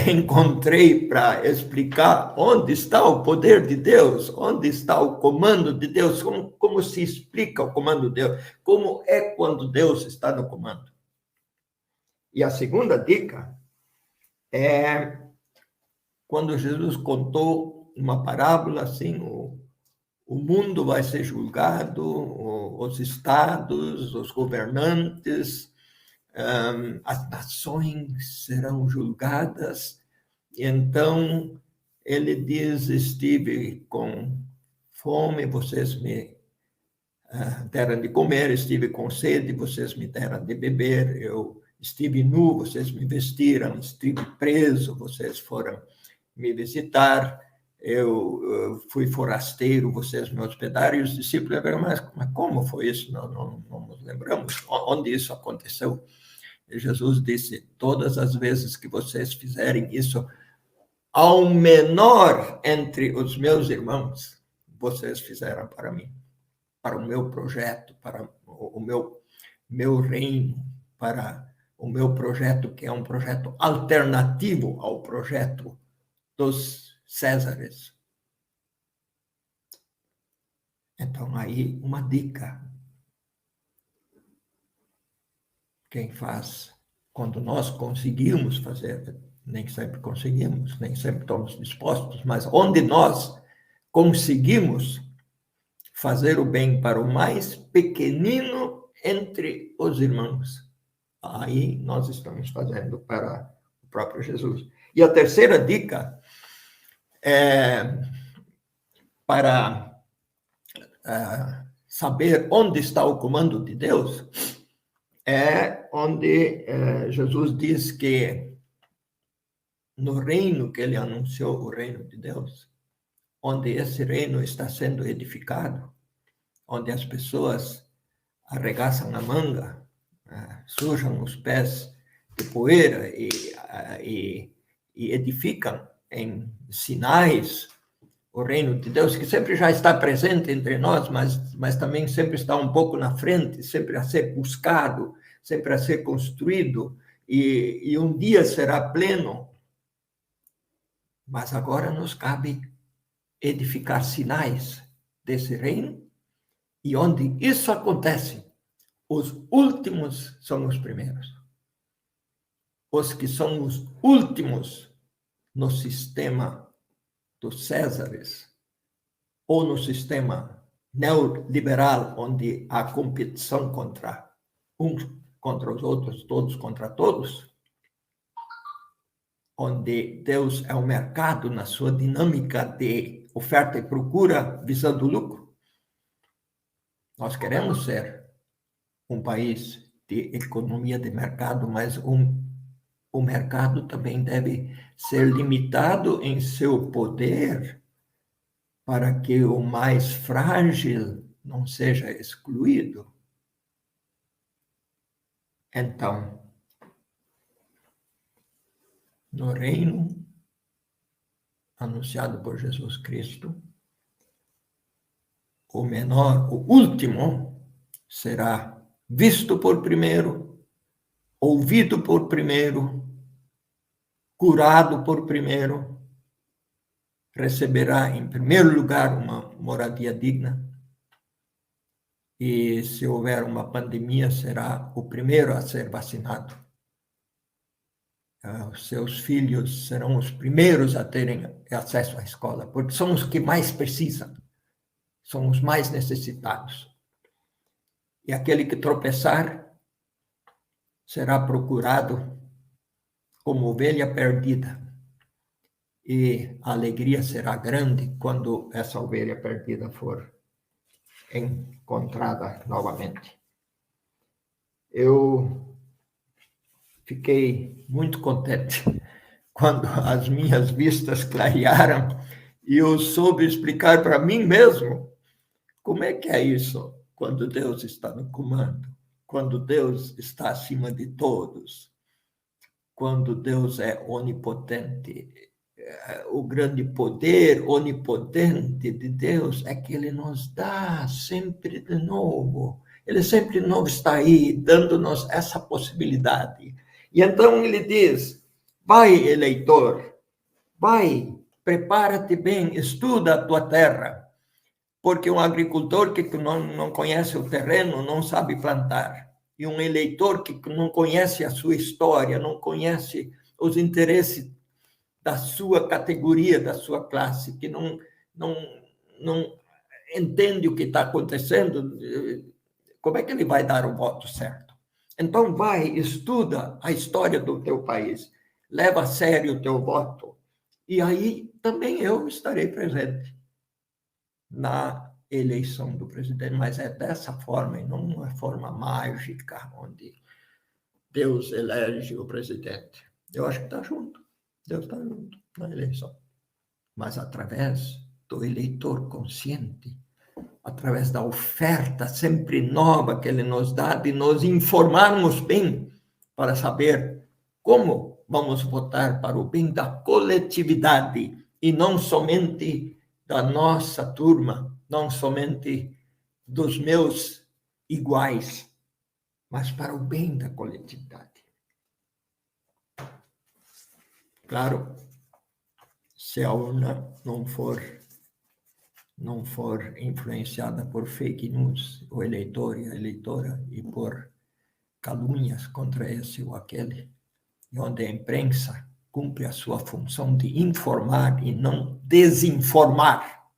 encontrei para explicar onde está o poder de Deus, onde está o comando de Deus, como se explica o comando de Deus, como é quando Deus está no comando. E a segunda dica é quando Jesus contou uma parábola assim: o mundo vai ser julgado, os estados, os governantes, as nações serão julgadas. Então, ele diz: estive com fome, vocês me deram de comer, estive com sede, vocês me deram de beber, eu estive nu, vocês me vestiram, estive preso, vocês foram me visitar, eu fui forasteiro, vocês me hospedaram. E os discípulos disseram: mas como foi isso? Não nos lembramos onde isso aconteceu. E Jesus disse: todas as vezes que vocês fizerem isso ao menor entre os meus irmãos, vocês fizeram para mim, para o meu projeto, para o meu reino, para o meu projeto, que é um projeto alternativo ao projeto dos Césares. Então, aí, uma dica. Quem faz, quando nós conseguimos fazer, nem sempre conseguimos, nem sempre estamos dispostos, mas onde nós conseguimos fazer o bem para o mais pequenino entre os irmãos, aí nós estamos fazendo para o próprio Jesus. E a terceira dica é para saber onde está o comando de Deus, é onde Jesus diz que no reino que ele anunciou, o reino de Deus, onde esse reino está sendo edificado, onde as pessoas arregaçam a manga, sujam os pés de poeira e edificam em sinais o reino de Deus, que sempre já está presente entre nós, mas também sempre está um pouco na frente, sempre a ser buscado, sempre a ser construído, e um dia será pleno. Mas agora nos cabe edificar sinais desse reino, e onde isso acontece, os últimos são os primeiros. Os que são os últimos no sistema dos Césares, ou no sistema neoliberal, onde há competição contra uns contra os outros, todos contra todos, onde Deus é o mercado na sua dinâmica de oferta e procura visando lucro. Nós queremos ser um país de economia de mercado, mas o mercado também deve ser limitado em seu poder para que o mais frágil não seja excluído. Então, no reino anunciado por Jesus Cristo, o menor, o último, será visto por primeiro, ouvido por primeiro, curado por primeiro, receberá em primeiro lugar uma moradia digna, e se houver uma pandemia, será o primeiro a ser vacinado. Os seus filhos serão os primeiros a terem acesso à escola, porque são os que mais precisam, são os mais necessitados. E aquele que tropeçar será procurado como ovelha perdida. E a alegria será grande quando essa ovelha perdida for encontrada novamente. Eu fiquei muito contente quando as minhas vistas clarearam e eu soube explicar para mim mesmo como é que é isso quando Deus está no comando, quando Deus está acima de todos, quando Deus é onipotente. O grande poder onipotente de Deus é que Ele nos dá sempre de novo. Ele sempre de novo está aí, dando-nos essa possibilidade. E então Ele diz, vai, eleitor, vai, prepara-te bem, estuda a tua terra, porque um agricultor que não conhece o terreno não sabe plantar. E um eleitor que não conhece a sua história, não conhece os interesses da sua categoria, da sua classe, que não entende o que está acontecendo, como é que ele vai dar o voto certo? Então, vai, estuda a história do teu país, leva a sério o teu voto, e aí também eu estarei presente na eleição do presidente, mas é dessa forma, e não uma forma mágica, onde Deus elege o presidente. Eu acho que está junto. Deus está junto na eleição, mas através do eleitor consciente, através da oferta sempre nova que Ele nos dá, de nos informarmos bem para saber como vamos votar para o bem da coletividade e não somente da nossa turma, não somente dos meus iguais, mas para o bem da coletividade. Claro, se a urna não for influenciada por fake news, o eleitor e a eleitora, e por calúnias contra esse ou aquele, e onde a imprensa cumpre a sua função de informar e não desinformar,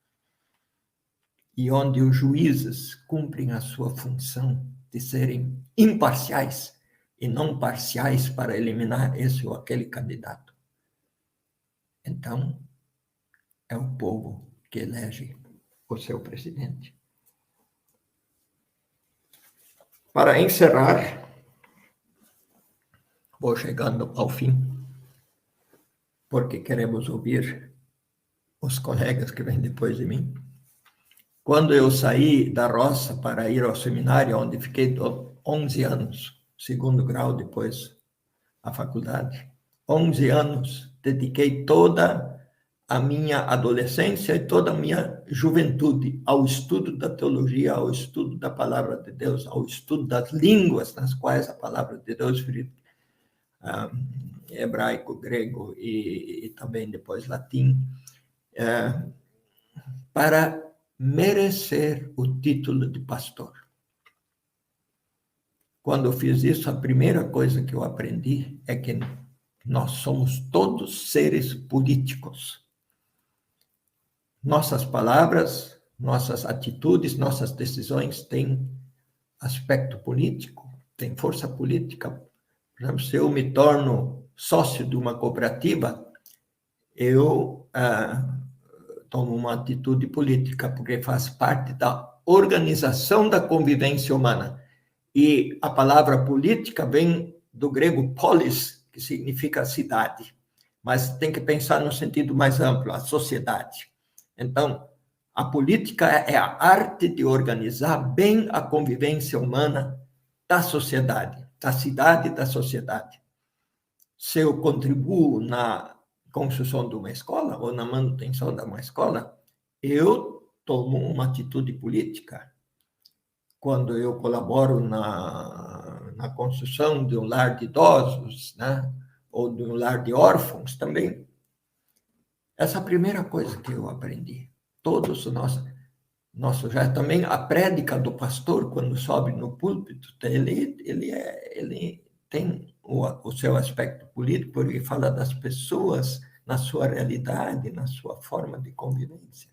e onde os juízes cumprem a sua função de serem imparciais e não parciais para eliminar esse ou aquele candidato. Então, é o povo que elege o seu presidente. Para encerrar, vou chegando ao fim, porque queremos ouvir os colegas que vêm depois de mim. Quando eu saí da roça para ir ao seminário, onde fiquei 11 anos, segundo grau, depois a faculdade, 11 anos, dediquei toda a minha adolescência e toda a minha juventude ao estudo da teologia, ao estudo da palavra de Deus, ao estudo das línguas nas quais a palavra de Deus foi hebraico, grego e também depois latim, para merecer o título de pastor. Quando eu fiz isso, a primeira coisa que eu aprendi é que nós somos todos seres políticos. Nossas palavras, nossas atitudes, nossas decisões têm aspecto político, têm força política. Por exemplo, se eu me torno sócio de uma cooperativa, eu tomo uma atitude política, porque faz parte da organização da convivência humana. E a palavra política vem do grego polis, que significa cidade. Mas tem que pensar no sentido mais amplo, a sociedade. Então, a política é a arte de organizar bem a convivência humana da sociedade, da cidade e da sociedade. Se eu contribuo na construção de uma escola ou na manutenção de uma escola, eu tomo uma atitude política. Quando eu colaboro na construção de um lar de idosos, né, ou de um lar de órfãos também, essa é a primeira coisa que eu aprendi. Todos os nossos já também a prédica do pastor, quando sobe no púlpito, ele tem o seu aspecto político, porque fala das pessoas na sua realidade, na sua forma de convivência.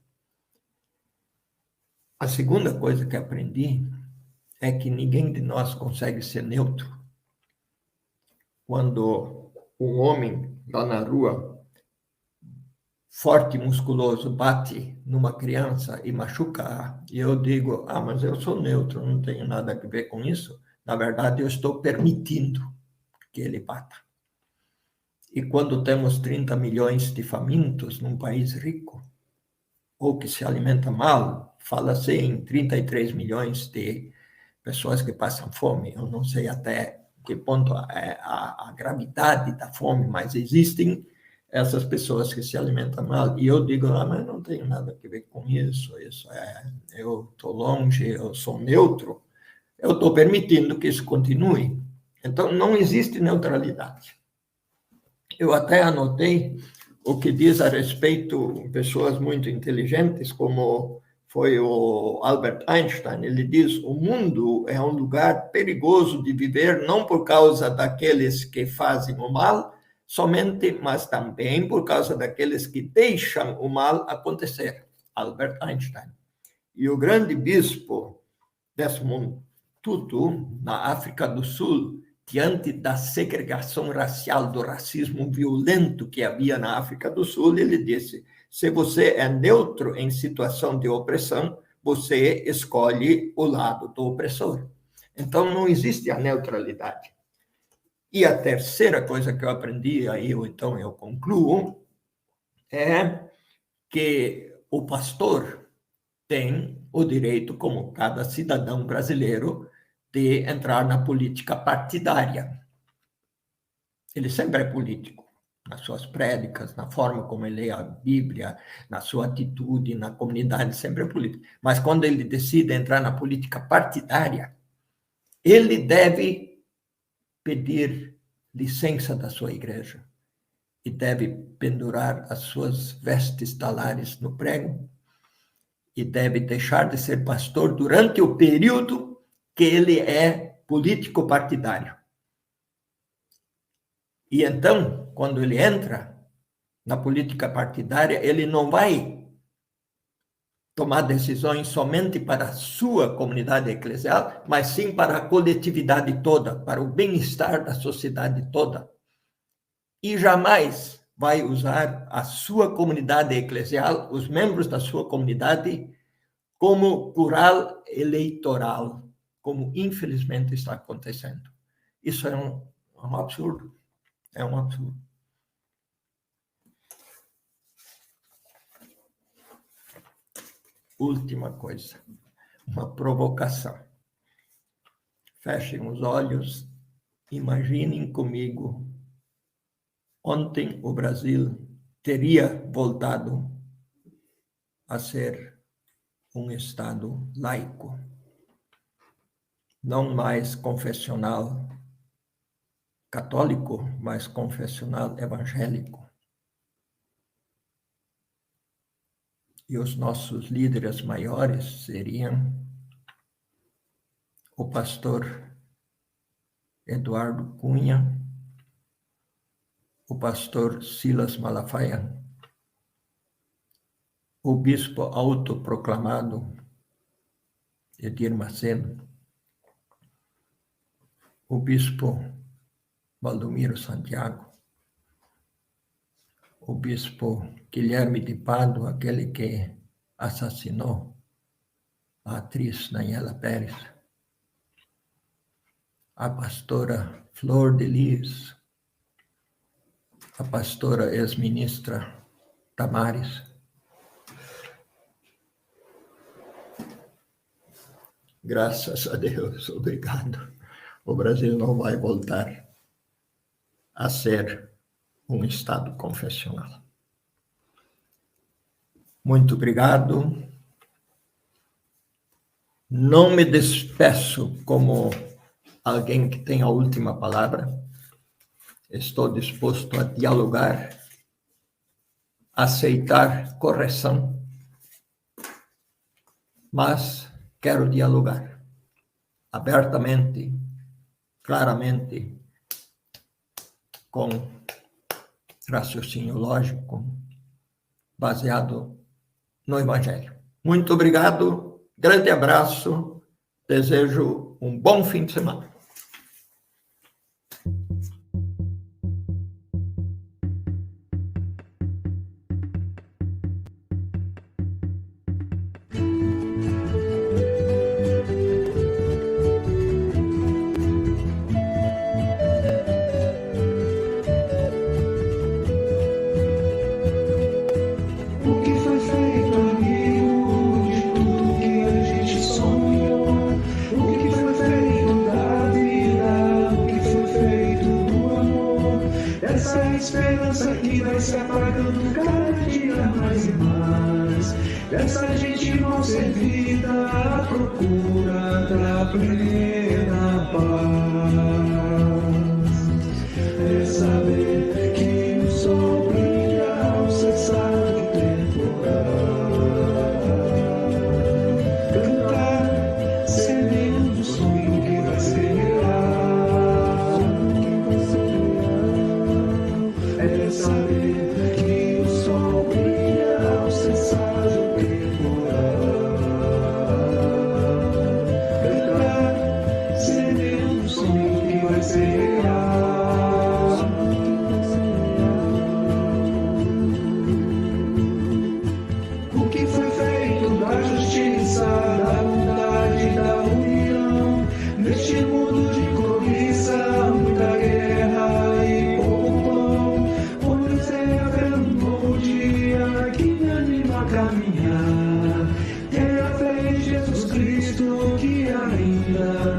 A segunda coisa que aprendi é que ninguém de nós consegue ser neutro. Quando um homem lá na rua, forte e musculoso, bate numa criança e machuca, e eu digo, mas eu sou neutro, não tenho nada a ver com isso. Na verdade, eu estou permitindo que ele bata. E quando temos 30 milhões de famintos num país rico, ou que se alimenta mal, fala-se em 33 milhões de pessoas que passam fome. Eu não sei até que ponto é a gravidade da fome, mas existem essas pessoas que se alimentam mal. E eu digo, mas não tenho nada a ver com isso, eu estou longe, eu sou neutro, eu estou permitindo que isso continue. Então, não existe neutralidade. Eu até anotei o que diz a respeito pessoas muito inteligentes, como foi o Albert Einstein. Ele diz, o mundo é um lugar perigoso de viver, não por causa daqueles que fazem o mal somente, mas também por causa daqueles que deixam o mal acontecer. Albert Einstein. E o grande bispo Desmond Tutu, na África do Sul, diante da segregação racial, do racismo violento que havia na África do Sul, ele disse, se você é neutro em situação de opressão, você escolhe o lado do opressor. Então, não existe a neutralidade. E a terceira coisa que eu aprendi, aí então eu concluo, é que o pastor tem o direito, como cada cidadão brasileiro, de entrar na política partidária. Ele sempre é político, nas suas prédicas, na forma como ele lê a Bíblia, na sua atitude, na comunidade, sempre é político. Mas quando ele decide entrar na política partidária, ele deve pedir licença da sua igreja e deve pendurar as suas vestes talares no prego e deve deixar de ser pastor durante o período que ele é político partidário. E então, quando ele entra na política partidária, ele não vai tomar decisões somente para a sua comunidade eclesial, mas sim para a coletividade toda, para o bem-estar da sociedade toda. E jamais vai usar a sua comunidade eclesial, os membros da sua comunidade, como curral eleitoral, como infelizmente está acontecendo. Isso é um absurdo. É um absurdo. Última coisa, uma provocação. Fechem os olhos, imaginem comigo, ontem o Brasil teria voltado a ser um Estado laico, não mais confessional católico, mas confessional evangélico. E os nossos líderes maiores seriam o pastor Eduardo Cunha, o pastor Silas Malafaia, o bispo autoproclamado Edir Macedo, o bispo Valdomiro Santiago, o bispo Guilherme de Pádua, aquele que assassinou a atriz Nayela Pérez, a pastora Flor de Lis, a pastora ex-ministra Damares, graças a Deus, obrigado. O Brasil não vai voltar a ser um Estado confessional. Muito obrigado. Não me despeço como alguém que tem a última palavra. Estou disposto a dialogar, aceitar correção, mas quero dialogar abertamente, claramente, com raciocínio lógico, baseado no Evangelho. Muito obrigado, grande abraço, desejo um bom fim de semana. Esperança que vai se apagando cada dia mais e mais. Dessa gente mal servida à procura da plena paz. É saber que o sol brilha ao cessar do temporal. Cantar, semeando o sonho que vai ser real. É saber que o sol brilha ao cessar do temporal. Cantar, semeando o sonho que vai ser real. O que foi feito da justiça, da bondade, da união, neste mundo de cobiça, muita guerra e pouco pão. Que me anima a caminhar, tenha fé em Jesus Cristo que ainda